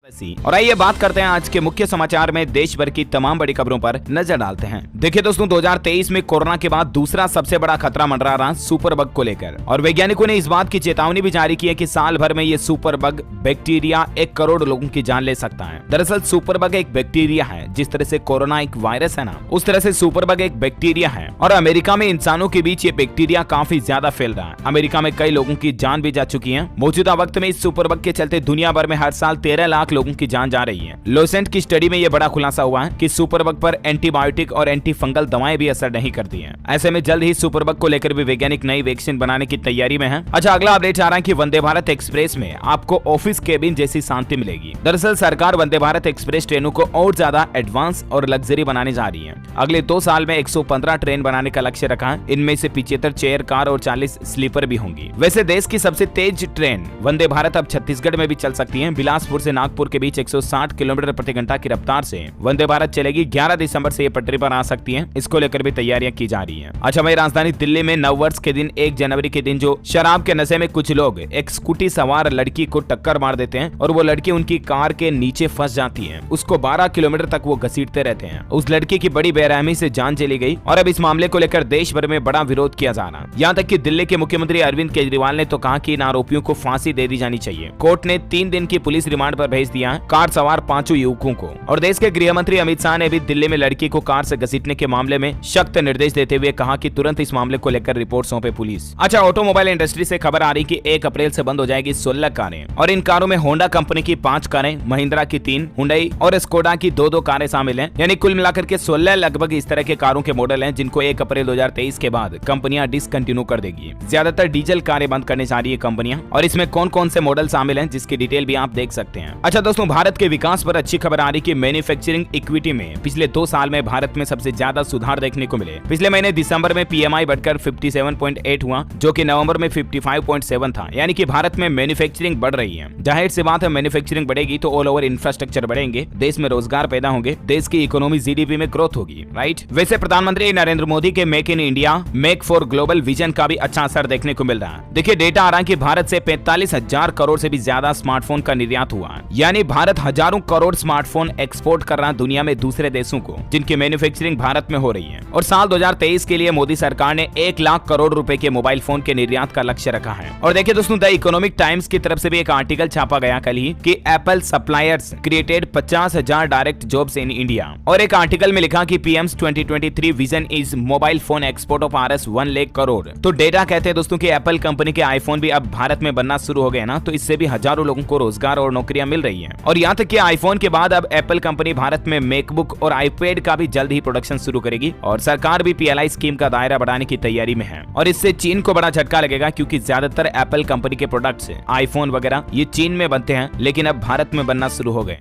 और आइए बात करते हैं आज के मुख्य समाचार में देश भर की तमाम बड़ी खबरों पर नजर डालते हैं। देखिए दोस्तों, 2023 में कोरोना के बाद दूसरा सबसे बड़ा खतरा मंडरा रहा सुपर बग को लेकर, और वैज्ञानिकों ने इस बात की चेतावनी भी जारी की है कि साल भर में ये सुपर बग बैक्टीरिया 1 करोड़ लोगों की जान ले सकता है। दरअसल सुपर बग एक बैक्टीरिया है, जिस तरह से कोरोना एक वायरस है ना, उस तरह से सुपर बग एक बैक्टीरिया है। और अमेरिका में इंसानों के बीच ये बैक्टीरिया काफी ज्यादा फैल रहा है। अमेरिका में कई लोगों की जान भी जा चुकी है। मौजूदा वक्त में इस सुपर बग के चलते दुनिया भर में हर साल 13 लाख लोगों की जान जा रही है। लोसेंट की स्टडी में यह बड़ा खुलासा हुआ है कि सुपर बग पर एंटीबायोटिक और एंटी फंगल दवाएं भी असर नहीं करती हैं। ऐसे में जल्द ही सुपर बग को लेकर भी वैज्ञानिक नई वैक्सीन बनाने की तैयारी में है। अच्छा, अगला अपडेट आ रहा है कि वंदे भारत एक्सप्रेस में आपको ऑफिस केबिन जैसी शांति मिलेगी। दरअसल सरकार वंदे भारत एक्सप्रेस ट्रेनों को और ज्यादा एडवांस और लग्जरी बनाने जा रही है। अगले 2 साल में 115 ट्रेन बनाने का लक्ष्य रखा है। इनमें से 75 चेयर कार और 40 स्लीपर भी होंगी। वैसे देश की सबसे तेज ट्रेन वंदे भारत अब छत्तीसगढ़ में भी चल सकती है। बिलासपुर से नागपुर के बीच 160 किलोमीटर प्रति घंटा की रफ्तार से वंदे भारत चलेगी। 11 दिसंबर से ये पटरी पर आ सकती है। इसको लेकर भी तैयारियां की जा रही हैं। अच्छा भाई, राजधानी दिल्ली में नववर्ष के दिन 1 जनवरी के दिन जो शराब के नशे में कुछ लोग एक स्कूटी सवार लड़की को टक्कर मार देते हैं और वो लड़की उनकी कार के नीचे फंस जाती है। उसको 12 किलोमीटर तक वो घसीटते रहते हैं। उस लड़की की बड़ी बेरहमी से जान चली गई और अब इस मामले को लेकर देश भर में बड़ा विरोध किया जा रहा है। यहाँ तक कि दिल्ली के मुख्यमंत्री अरविंद केजरीवाल ने तो कहा कि इन आरोपियों को फांसी दे दी जानी चाहिए। कोर्ट ने 3 दिन की पुलिस रिमांड पर भेज दिया है कार सवार 5 युवकों को। और देश के गृह मंत्री अमित शाह ने भी दिल्ली में लड़की को कार से घसीटने के मामले में सख्त निर्देश देते हुए कहा कि तुरंत इस मामले को लेकर रिपोर्ट सौंपे पुलिस। अच्छा, ऑटोमोबाइल इंडस्ट्री से खबर आ रही कि 1 अप्रैल से बंद हो जाएगी 16 कारें, और इन कारों में होंडा कंपनी की 5 कारें, महिंद्रा की 3, हुंडई और स्कोडा की 2-2 कारें शामिल हैं। यानी कुल मिलाकर के 16 लगभग इस तरह के कारों के मॉडल हैं जिनको 1 अप्रैल 2023 के बाद कंपनियां डिसकंटिन्यू कर देगी। ज्यादातर डीजल कारें बंद करने जा रही है कंपनियां, और इसमें कौन कौन से मॉडल शामिल हैं जिसकी डिटेल भी आप देख सकते हैं। अच्छा दोस्तों, भारत के विकास पर अच्छी खबर आ रही कि मैन्युफैक्चरिंग इक्विटी में पिछले 2 साल में भारत में सबसे ज्यादा सुधार देखने को मिले। पिछले महीने दिसंबर में पीएमआई बढ़कर 57.8 हुआ, जो कि नवंबर में 55.7 था। यानी कि भारत में मैन्युफैक्चरिंग बढ़ रही है। जाहिर सी बात है, मैन्युफैक्चरिंग बढ़ेगी तो ऑल ओवर इंफ्रास्ट्रक्चर बढ़ेंगे, देश में रोजगार पैदा होंगे, देश की इकोनॉमी जीडीपी में ग्रोथ होगी, राइट। वैसे प्रधानमंत्री नरेंद्र मोदी के make in India make for global vision का भी अच्छा असर देखने को मिल रहा है। देखिए, डेटा आ रहा है कि भारत से 45,000 करोड़ से भी ज्यादा स्मार्टफोन का निर्यात हुआ है। यानी भारत हजारों करोड़ स्मार्टफोन एक्सपोर्ट कर रहा है दुनिया में दूसरे देशों को, जिनकी मैन्युफैक्चरिंग भारत में हो रही है। और साल 2023 के लिए मोदी सरकार ने 1 लाख करोड़ रुपए के मोबाइल फोन के निर्यात का लक्ष्य रखा है। और देखिए दोस्तों, द इकोनॉमिक टाइम्स की तरफ से भी एक आर्टिकल छापा गया कल ही कि Apple suppliers created 50,000 direct jobs in India. और एक आर्टिकल में लिखा कि PM's 2023 vision is mobile phone export of RS 1 lakh crore. तो डेटा कहते हैं दोस्तों कि एप्पल कंपनी के आईफोन भी अब भारत में बनना शुरू हो गए ना, तो इससे भी हजारों लोगों को रोजगार और नौकरियां मिल रही है। और यहाँ तक कि आईफोन के बाद अब एप्पल कंपनी भारत में मैकबुक और आईपैड का भी जल्द ही प्रोडक्शन शुरू करेगी। और सरकार भी PLI स्कीम का दायरा बढ़ाने की तैयारी में है। और इससे चीन को बड़ा झटका लगेगा, क्योंकि ज्यादातर एप्पल कंपनी के प्रोडक्ट्स आईफोन वगैरह ये चीन में बनते हैं, लेकिन अब भारत में बनना शुरू हो गए।